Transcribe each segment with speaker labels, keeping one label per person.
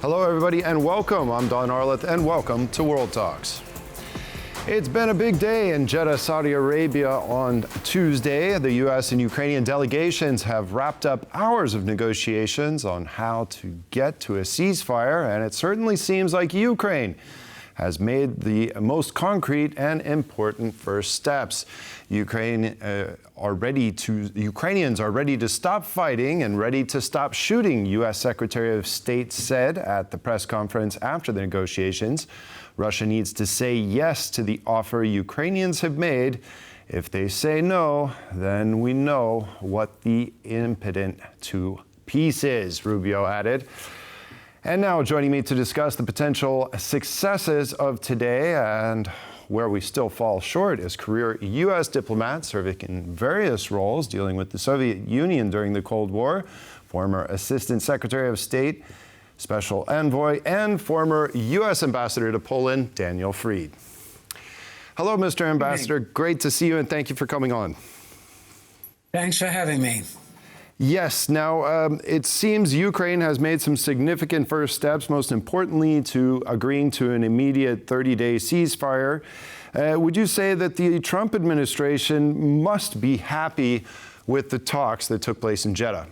Speaker 1: Hello, everybody, and welcome. I'm Don Arleth, and welcome to World Talks. It's been a big day in Jeddah, Saudi Arabia on Tuesday. The U.S. and Ukrainian delegations have wrapped up hours of negotiations on how to get to a ceasefire, and it certainly seems like Ukraine has made the most concrete and important first steps. Ukrainians are ready to stop fighting and ready to stop shooting, U.S. Secretary of State said at the press conference after the negotiations. Russia needs to say yes to the offer Ukrainians have made. If they say no, then we know what the impediment to peace is, Rubio added. And now joining me to discuss the potential successes of today and where we still fall short is career U.S. diplomat serving in various roles dealing with the Soviet Union during the Cold War, former Assistant Secretary of State, Special Envoy, and former U.S. Ambassador to Poland, Daniel Fried. Hello, Mr. Ambassador. Great to see you, and thank you for coming on.
Speaker 2: Thanks for having me.
Speaker 1: Yes. Now, it seems Ukraine has made some significant first steps, most importantly to agreeing to an immediate 30-day ceasefire. Would you say that the Trump administration must be happy with the talks that took place in Jeddah?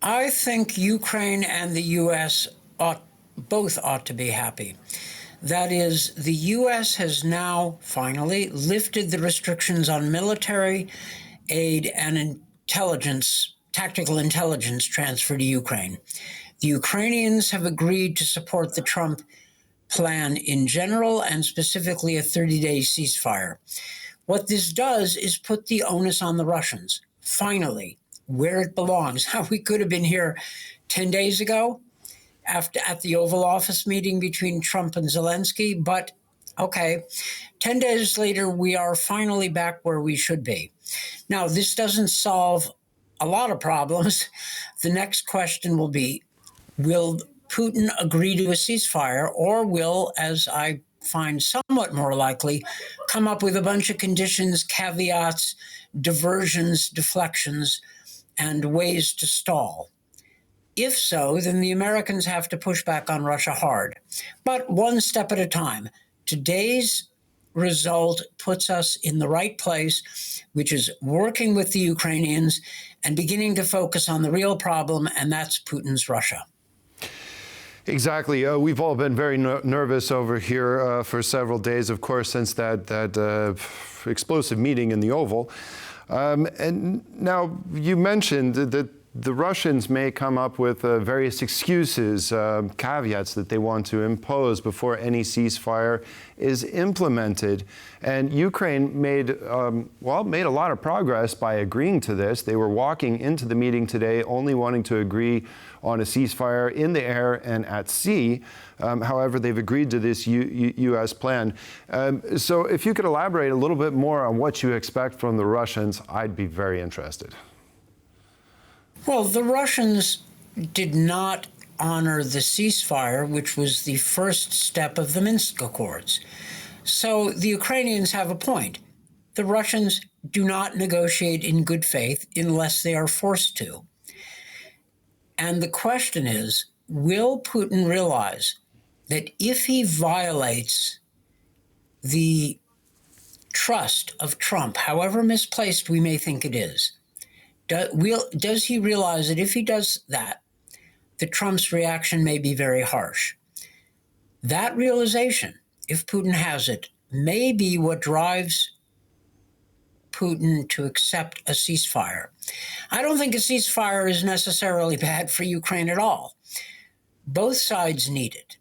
Speaker 2: I think Ukraine and the U.S. both ought to be happy. That is, the U.S. has now finally lifted the restrictions on military aid and tactical intelligence transfer to Ukraine. The Ukrainians have agreed to support the Trump plan in general and specifically a 30-day ceasefire. What this does is put the onus on the Russians, finally, where it belongs. We could have been here 10 days ago at the Oval Office meeting between Trump and Zelensky, but okay, 10 days later, we are finally back where we should be. Now, this doesn't solve a lot of problems. The next question will be, will Putin agree to a ceasefire, or will, as I find somewhat more likely, come up with a bunch of conditions, caveats, diversions, deflections, and ways to stall? If so, then the Americans have to push back on Russia hard, but one step at a time. Today's result puts us in the right place, which is working with the Ukrainians and beginning to focus on the real problem, and that's Putin's Russia.
Speaker 1: Exactly. We've all been very nervous over here for several days, of course, since that explosive meeting in the Oval. And now you mentioned that the Russians may come up with various excuses, caveats that they want to impose before any ceasefire is implemented. And Ukraine made a lot of progress by agreeing to this. They were walking into the meeting today only wanting to agree on a ceasefire in the air and at sea. However, they've agreed to this U.S. plan. So if you could elaborate a little bit more on what you expect from the Russians, I'd be very interested.
Speaker 2: Well, the Russians did not honor the ceasefire, which was the first step of the Minsk Accords. So the Ukrainians have a point. The Russians do not negotiate in good faith unless they are forced to. And the question is, will Putin realize that if he violates the trust of Trump, however misplaced we may think it is, does he realize that if he does that, Trump's reaction may be very harsh? That realization, if Putin has it, may be what drives Putin to accept a ceasefire. I don't think a ceasefire is necessarily bad for Ukraine at all. Both sides need it.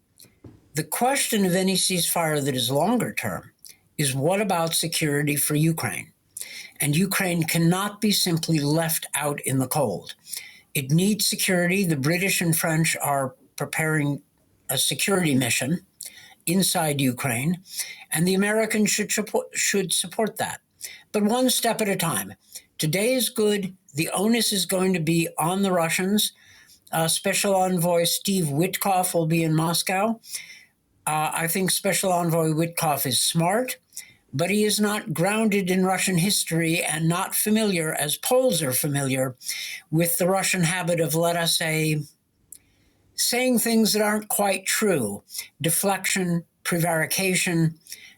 Speaker 2: The question of any ceasefire that is longer term is, what about security for Ukraine? And Ukraine cannot be simply left out in the cold. It needs security. The British and French are preparing a security mission inside Ukraine, and the Americans should support that. But one step at a time. Today is good. The onus is going to be on the Russians. Special Envoy Steve Witkoff will be in Moscow. I think Special Envoy Witkoff is smart, but he is not grounded in Russian history and not familiar, as Poles are familiar, with the Russian habit of, let us say, saying things that aren't quite true, deflection, prevarication,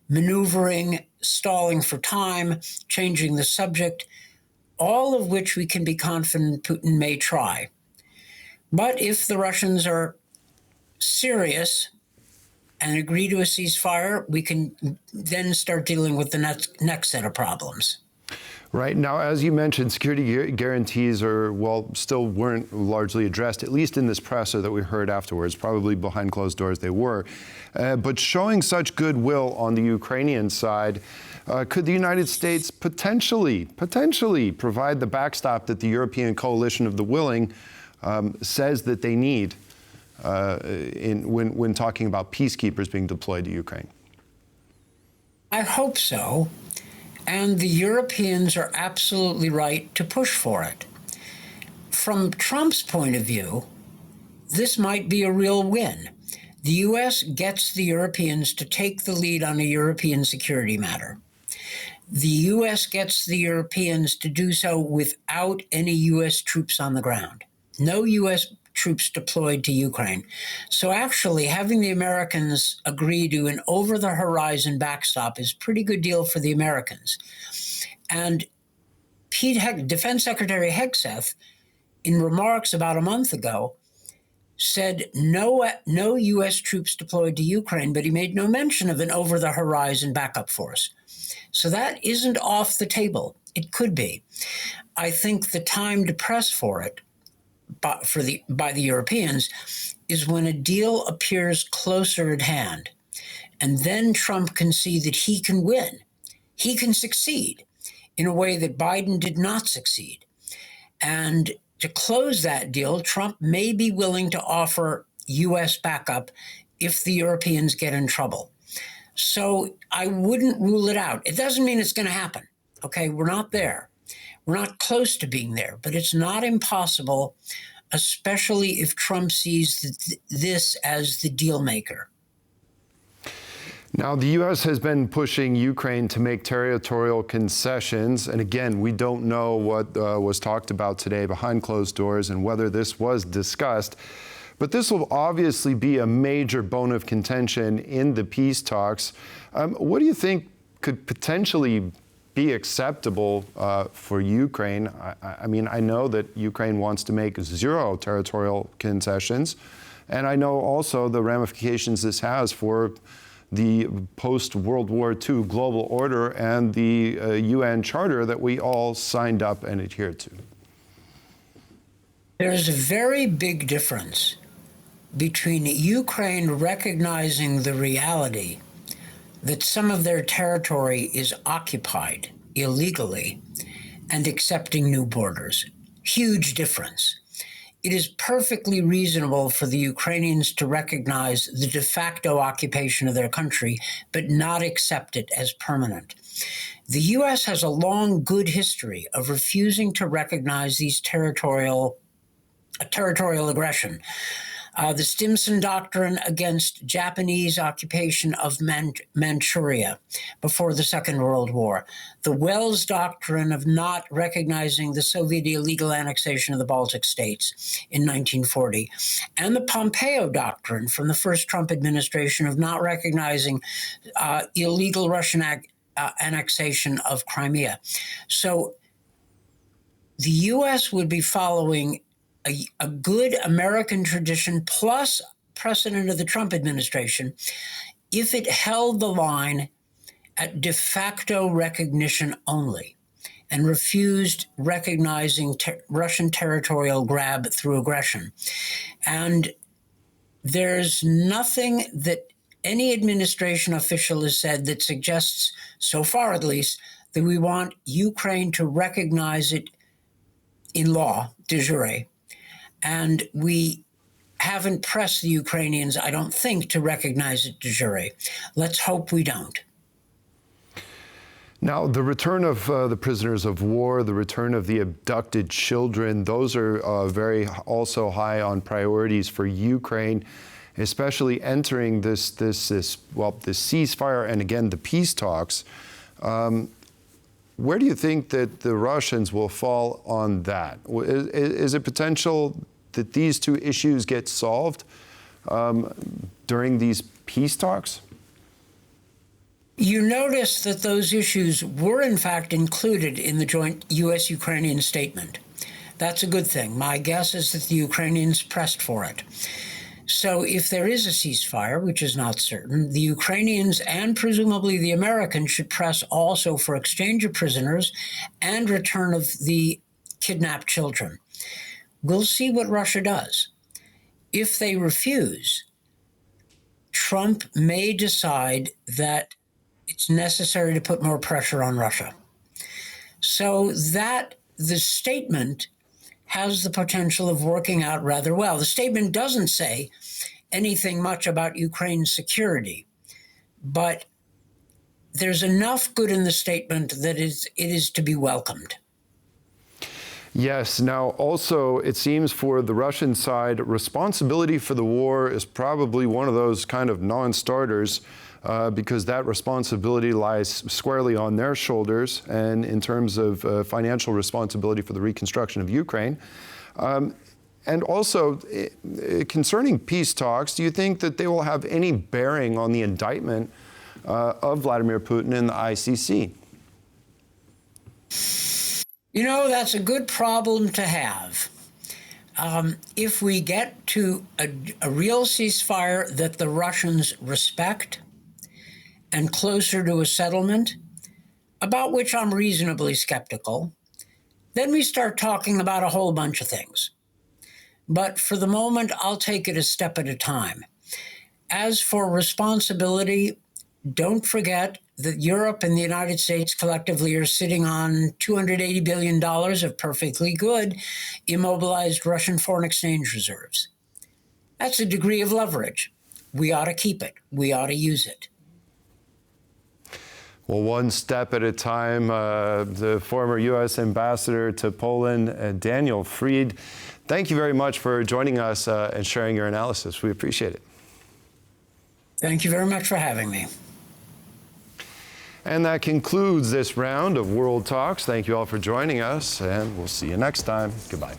Speaker 2: maneuvering, stalling for time, changing the subject, all of which we can be confident Putin may try. But if the Russians are serious and agree to a ceasefire, we can then start dealing with the next set of problems.
Speaker 1: Right. Now, as you mentioned, security guarantees still weren't largely addressed, at least in this presser that we heard afterwards. Probably behind closed doors they were. But showing such goodwill on the Ukrainian side, could the United States potentially provide the backstop that the European coalition of the willing says that they need when talking about peacekeepers being deployed to Ukraine?
Speaker 2: I hope so. And the Europeans are absolutely right to push for it. From Trump's point of view, this might be a real win. The U.S. gets the Europeans to take the lead on a European security matter. The U.S. gets the Europeans to do so without any U.S. troops on the ground. No U.S. troops deployed to Ukraine. So actually, having the Americans agree to an over-the-horizon backstop is a pretty good deal for the Americans. And Defense Secretary Hegseth, in remarks about a month ago, said no U.S. troops deployed to Ukraine, but he made no mention of an over-the-horizon backup force. So that isn't off the table. It could be. I think the time to press for it by the Europeans is when a deal appears closer at hand. And then Trump can see that he can win. He can succeed in a way that Biden did not succeed. And to close that deal, Trump may be willing to offer U.S. backup if the Europeans get in trouble. So I wouldn't rule it out. It doesn't mean it's going to happen. Okay, we're not there. We're not close to being there, but it's not impossible, especially if Trump sees this as the deal maker.
Speaker 1: Now, the U.S. has been pushing Ukraine to make territorial concessions. And again, we don't know what was talked about today behind closed doors and whether this was discussed. But this will obviously be a major bone of contention in the peace talks. What do you think could potentially be acceptable for Ukraine? I mean, I know that Ukraine wants to make zero territorial concessions. And I know also the ramifications this has for the post-World War II global order and the UN Charter that we all signed up and adhered to.
Speaker 2: There's a very big difference between Ukraine recognizing the reality that some of their territory is occupied illegally and accepting new borders. Huge difference. It is perfectly reasonable for the Ukrainians to recognize the de facto occupation of their country, but not accept it as permanent. The U.S. has a long, good history of refusing to recognize these territorial aggression. The Stimson Doctrine against Japanese occupation of Manchuria before the Second World War. The Wells Doctrine of not recognizing the Soviet illegal annexation of the Baltic states in 1940. And the Pompeo Doctrine from the first Trump administration of not recognizing illegal Russian annexation of Crimea. So the U.S. would be following a good American tradition plus precedent of the Trump administration if it held the line at de facto recognition only and refused recognizing Russian territorial grab through aggression. And there's nothing that any administration official has said that suggests, so far at least, that we want Ukraine to recognize it in law, de jure. And we haven't pressed the Ukrainians, I don't think, to recognize it de jure. Let's hope we don't.
Speaker 1: Now, the return of the prisoners of war, the return of the abducted children, those are very also high on priorities for Ukraine, especially entering this ceasefire and again the peace talks. Where do you think that the Russians will fall on that? Is it potential that these two issues get solved during these peace talks?
Speaker 2: You notice that those issues were, in fact, included in the joint U.S. Ukrainian statement. That's a good thing. My guess is that the Ukrainians pressed for it. So if there is a ceasefire, which is not certain, the Ukrainians and presumably the Americans should press also for exchange of prisoners and return of the kidnapped children. We'll see what Russia does. If they refuse, Trump may decide that it's necessary to put more pressure on Russia. So that the statement has the potential of working out rather well. The statement doesn't say anything much about Ukraine's security, but there's enough good in the statement that it is to be welcomed.
Speaker 1: Yes. Now, also, it seems for the Russian side, responsibility for the war is probably one of those kind of non-starters because that responsibility lies squarely on their shoulders, and in terms of financial responsibility for the reconstruction of Ukraine. And also, concerning peace talks, do you think that they will have any bearing on the indictment of Vladimir Putin in the ICC?
Speaker 2: You know, that's a good problem to have. If we get to a real ceasefire that the Russians respect and closer to a settlement, about which I'm reasonably skeptical, then we start talking about a whole bunch of things. But for the moment, I'll take it a step at a time. As for responsibility, don't forget that Europe and the United States collectively are sitting on $280 billion of perfectly good immobilized Russian foreign exchange reserves. That's a degree of leverage. We ought to keep it. We ought to use it.
Speaker 1: Well, one step at a time. The former U.S. ambassador to Poland, Daniel Fried, thank you very much for joining us and sharing your analysis. We appreciate it.
Speaker 2: Thank you very much for having me.
Speaker 1: And that concludes this round of World Talks. Thank you all for joining us, and we'll see you next time. Goodbye.